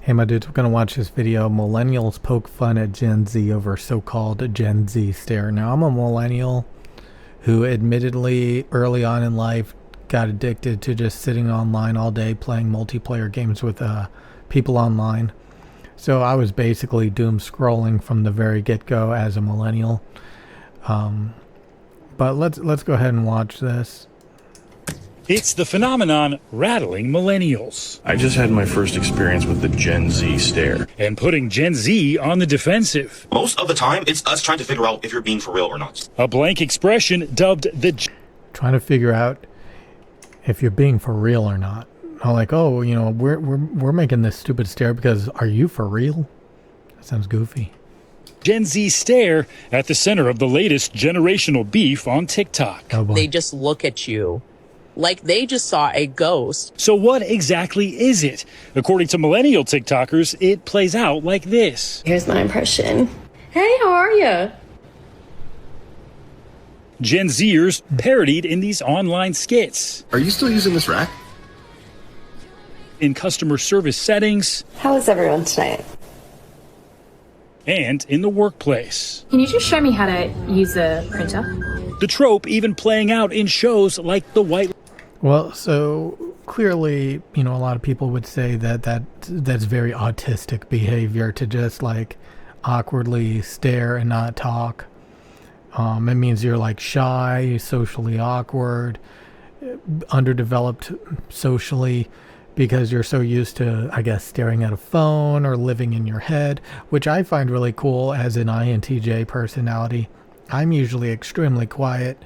Hey my dudes, we're going to watch this video. Millennials poke fun at Gen Z over so-called Gen Z stare. Now, I'm a millennial who admittedly early on in life got addicted to just sitting online all day playing multiplayer games with people online. So I was basically doom scrolling from the very get-go as a millennial. But let's go ahead and watch this. It's the phenomenon rattling millennials. I just had my first experience with the Gen Z stare. And putting Gen Z on the defensive. Most of the time, it's us trying to figure out if you're being for real or not. A blank expression dubbed the... Trying to figure out if you're being for real or not. Like, oh, you know, we're making this stupid stare because are you for real? That sounds goofy. Gen Z stare at the center of the latest generational beef on TikTok. Oh boy. They just look at you like they just saw a ghost. So what exactly is it? According to millennial TikTokers, it plays out like this. Here's my impression. Hey, how are you? Gen Zers parodied in these online skits. Are you still using this rack? In customer service settings. How is everyone tonight? And in the workplace. Can you just show me how to use a printer? The trope even playing out in shows like The White... Well, so clearly, you know, a lot of people would say that's very autistic behavior to just like awkwardly stare and not talk. It means you're like shy, socially awkward, underdeveloped socially because you're so used to, I guess, staring at a phone or living in your head, which I find really cool as an INTJ personality. I'm usually extremely quiet.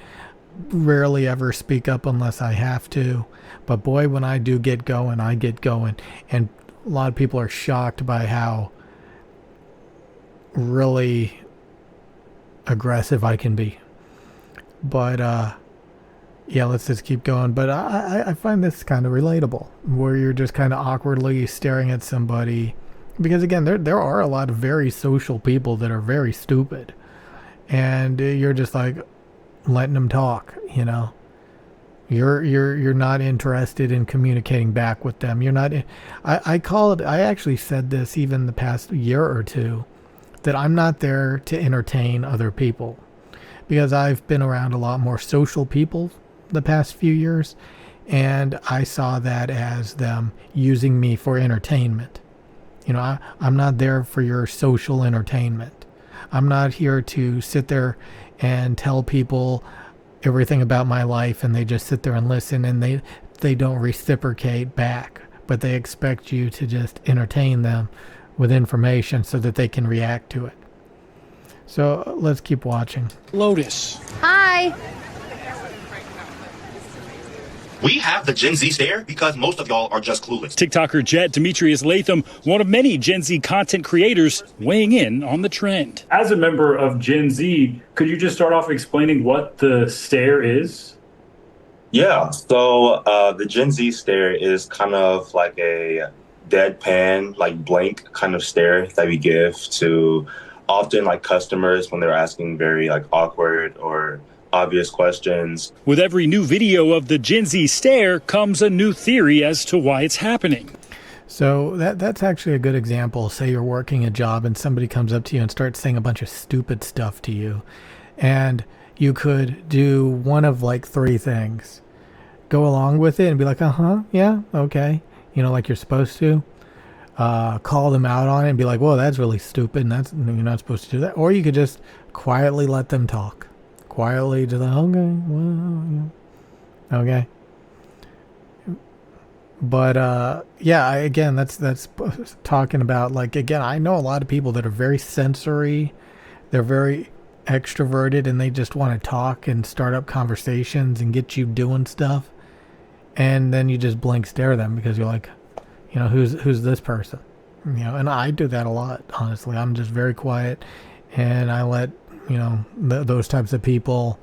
Rarely ever speak up unless I have to, but boy, when I do get going, I get going. And a lot of people are shocked by how really aggressive I can be. But yeah, let's just keep going. But I find this kind of relatable, where you're just kind of awkwardly staring at somebody, because again, there are a lot of very social people that are very stupid, and you're just like letting them talk, you know. You're not interested in communicating back with them. You're not I call it, I actually said this even the past year or two, that I'm not there to entertain other people, because I've been around a lot more social people the past few years, and I saw that as them using me for entertainment. You know, I'm not there for your social entertainment. I'm not here to sit there and tell people everything about my life and they just sit there and listen, and they don't reciprocate back, but they expect you to just entertain them with information so that they can react to it. So let's keep watching. Lotus. Hi. We have the Gen Z stare because most of y'all are just clueless. TikToker Jet Demetrius Latham, one of many Gen Z content creators, weighing in on the trend. As a member of Gen Z, could you just start off explaining what the stare is? Yeah, so the Gen Z stare is kind of like a deadpan, like blank kind of stare that we give to often like customers when they're asking very like awkward or obvious questions. With every new video of the Gen Z stare comes a new theory as to why it's happening. So that's actually a good example. Say you're working a job and somebody comes up to you and starts saying a bunch of stupid stuff to you, and you could do one of like three things. Go along with it and be like, yeah, okay, you know, like you're supposed to. Call them out on it and be like, whoa, that's really stupid, and that's, you're not supposed to do that. Or you could just quietly let them talk. Quietly, just like, okay, well, yeah. Okay. But yeah, again, that's talking about, like, again, I know a lot of people that are very sensory, they're very extroverted, and they just want to talk and start up conversations and get you doing stuff, and then you just blank stare at them because you're like, you know, who's this person, you know. And I do that a lot, honestly. I'm just very quiet, and I let, you know, those types of people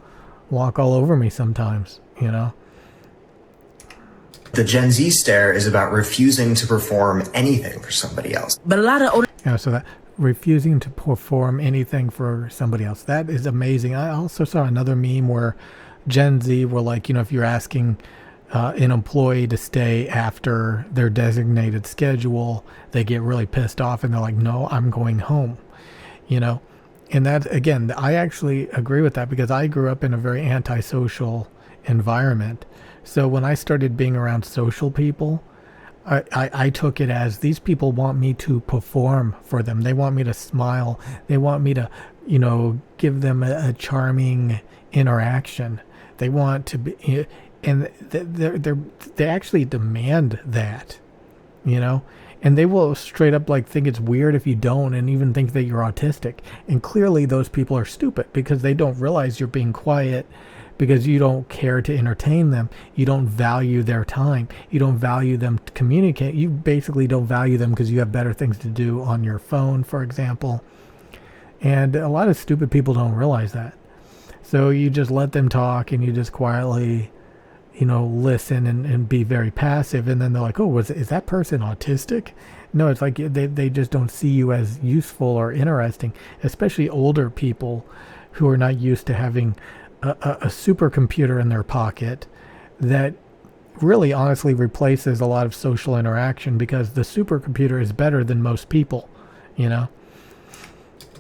walk all over me sometimes, you know. The Gen Z stare is about refusing to perform anything for somebody else. But a lot of So that refusing to perform anything for somebody else, that is amazing. I also saw another meme where Gen Z were like, you know, if you're asking an employee to stay after their designated schedule, they get really pissed off and they're like, no, I'm going home, you know? And that, again, I actually agree with that because I grew up in a very antisocial environment. So when I started being around social people, I took it as these people want me to perform for them. They want me to smile. They want me to, you know, give them a charming interaction. They want to be, and they actually demand that, you know, and they will straight up like think it's weird if you don't, and even think that you're autistic. And clearly those people are stupid because they don't realize you're being quiet because you don't care to entertain them. You don't value their time. You don't value them to communicate. You basically don't value them because you have better things to do on your phone, for example. And a lot of stupid people don't realize that. So you just let them talk and you just quietly, you know, listen and be very passive. And then they're like, oh, is that person autistic? No, it's like they just don't see you as useful or interesting, especially older people who are not used to having a supercomputer in their pocket that really honestly replaces a lot of social interaction because the supercomputer is better than most people, you know?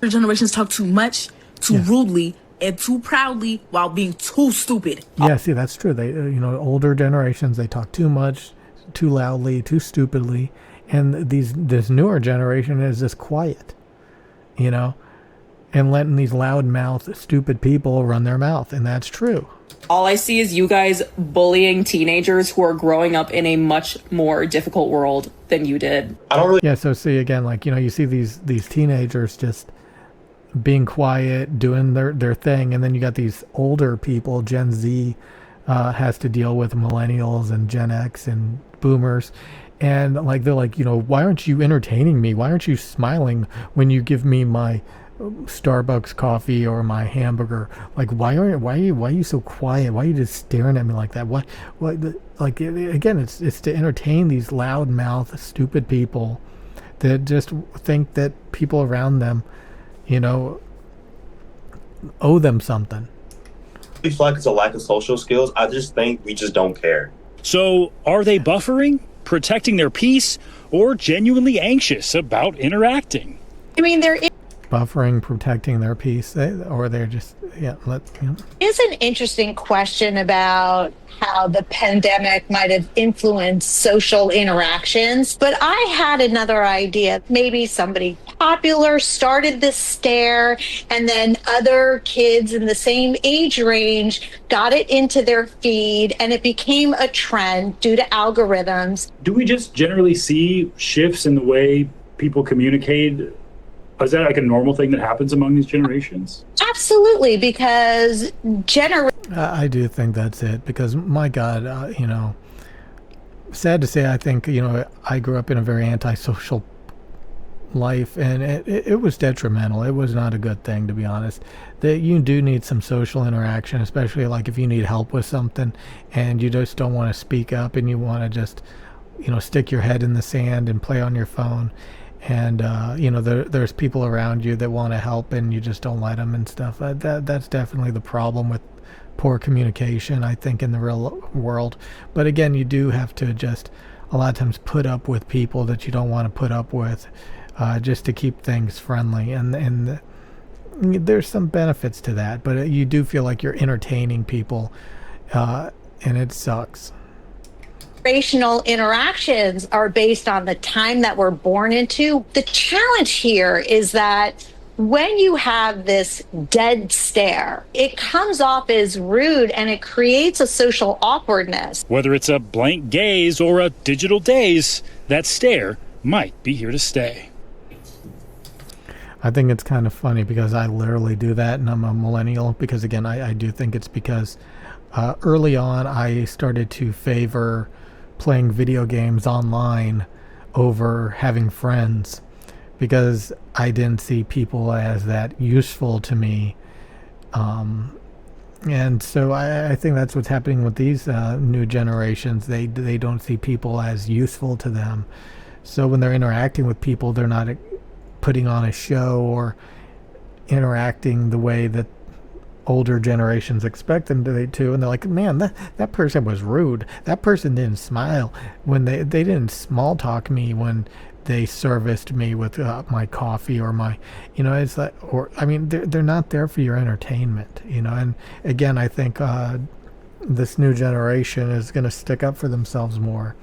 Generations talk too much, too rudely, and too proudly while being too stupid. Yeah, see, that's true. They, you know, older generations, they talk too much, too loudly, too stupidly. And this newer generation is just quiet, you know? And letting these loudmouth, stupid people run their mouth. And that's true. All I see is you guys bullying teenagers who are growing up in a much more difficult world than you did. I don't really. Yeah, so see, again, like, you know, you see these teenagers just being quiet, doing their thing. And then you got these older people, Gen Z has to deal with millennials and Gen X and boomers. And like, they're like, you know, why aren't you entertaining me? Why aren't you smiling when you give me my Starbucks coffee or my hamburger? Like, why are you so quiet? Why are you just staring at me like that? What like, again, it's to entertain these loudmouth stupid people that just think that people around them, you know, owe them something. I feel like it's a lack of social skills. I just think we just don't care. So are they buffering, protecting their peace, or genuinely anxious about interacting? I mean, there Buffering, protecting their peace, or they're just, is an interesting question about how the pandemic might have influenced social interactions. But I had another idea. Maybe somebody popular started this stare, and then other kids in the same age range got it into their feed, and it became a trend due to algorithms. Do we just generally see shifts in the way people communicate? Is that like a normal thing that happens among these generations? Absolutely, because I do think that's it. Because my God, you know, sad to say, I think, you know, I grew up in a very antisocial life, and it was detrimental. It was not a good thing, to be honest. That you do need some social interaction, especially like if you need help with something and you just don't want to speak up and you want to just, you know, stick your head in the sand and play on your phone. And, you know, there's people around you that want to help and you just don't let them and stuff. That's definitely the problem with poor communication, I think, in the real world. But again, you do have to just a lot of times put up with people that you don't want to put up with, just to keep things friendly. And there's some benefits to that, but you do feel like you're entertaining people, and it sucks. Generational interactions are based on the time that we're born into. The challenge here is that when you have this dead stare, it comes off as rude and it creates a social awkwardness. Whether it's a blank gaze or a digital daze, that stare might be here to stay. I think it's kind of funny because I literally do that, and I'm a millennial because, again, I do think it's because early on I started to favor playing video games online over having friends because I didn't see people as that useful to me. And so I think that's what's happening with these new generations. They don't see people as useful to them. So when they're interacting with people, they're not putting on a show or interacting the way that older generations expect them to, and they're like, man, that person was rude. That person didn't smile when they didn't small talk me when they serviced me with my coffee or my, it's like, or I mean, they're not there for your entertainment, And again, I think this new generation is going to stick up for themselves more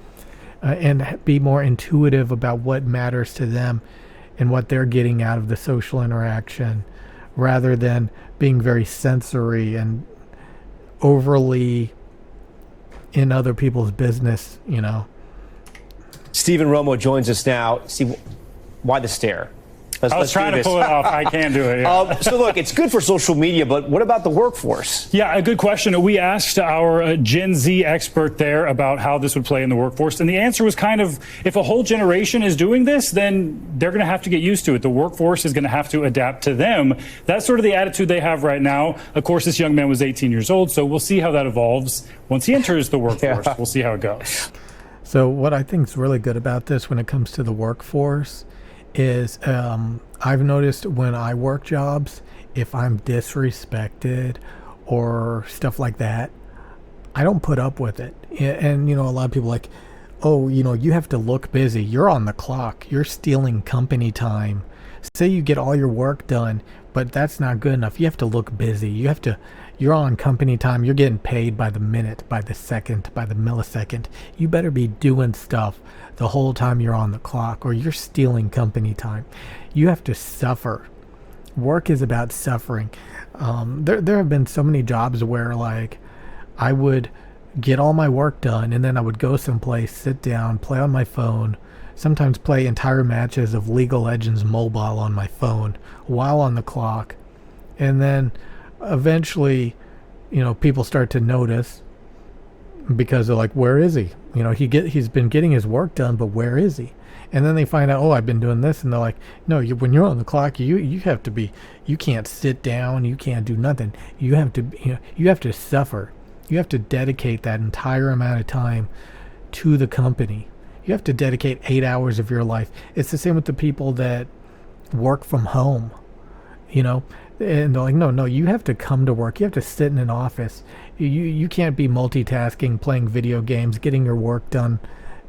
and be more intuitive about what matters to them and what they're getting out of the social interaction, rather than being very sensory and overly in other people's business, Stephen Romo joins us now. See, why the stare? I was trying to pull it off. I can't do it. Yeah. So look, it's good for social media, but what about the workforce? Yeah, a good question. We asked our Gen Z expert there about how this would play in the workforce, and the answer was kind of, if a whole generation is doing this, then they're going to have to get used to it. The workforce is going to have to adapt to them. That's sort of the attitude they have right now. Of course, this young man was 18 years old, so we'll see how that evolves once he enters the workforce. We'll see how it goes. So what I think is really good about this when it comes to the workforce is I've noticed when I work jobs, if I'm disrespected or stuff like that, I don't put up with it. And a lot of people like, oh, you have to look busy. You're on the clock. You're stealing company time. Say you get all your work done, but that's not good enough. You have to look busy. You're on company time. You're getting paid by the minute, by the second, by the millisecond. You better be doing stuff the whole time you're on the clock, or you're stealing company time. You have to suffer. Work is about suffering. There have been so many jobs where, like, I would get all my work done, and then I would go someplace, sit down, play on my phone, sometimes play entire matches of League of Legends Mobile on my phone while on the clock. And then eventually, people start to notice, because they're like, where is he? He's been getting his work done, but where is he? And then they find out, oh, I've been doing this, and they're like, no, when you're on the clock, you have to be, you can't sit down, you can't do nothing. You have to suffer. You have to dedicate that entire amount of time to the company. You have to dedicate 8 hours of your life. It's the same with the people that work from home, and they're like, no, you have to come to work. You have to sit in an office. You can't be multitasking, playing video games, getting your work done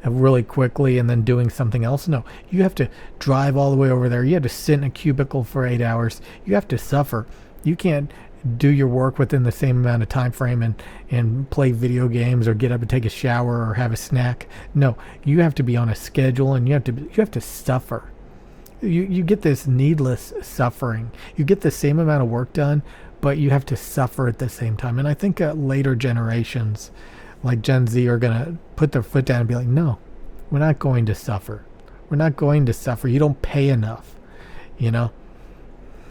really quickly and then doing something else. No, you have to drive all the way over there. You have to sit in a cubicle for 8 hours. You have to suffer. You can't do your work within the same amount of time frame and play video games or get up and take a shower or have a snack. No, you have to be on a schedule, and you have to suffer. You get this needless suffering. You get the same amount of work done, but you have to suffer at the same time. And I think later generations, like Gen Z, are going to put their foot down and be like, no, we're not going to suffer. We're not going to suffer. You don't pay enough,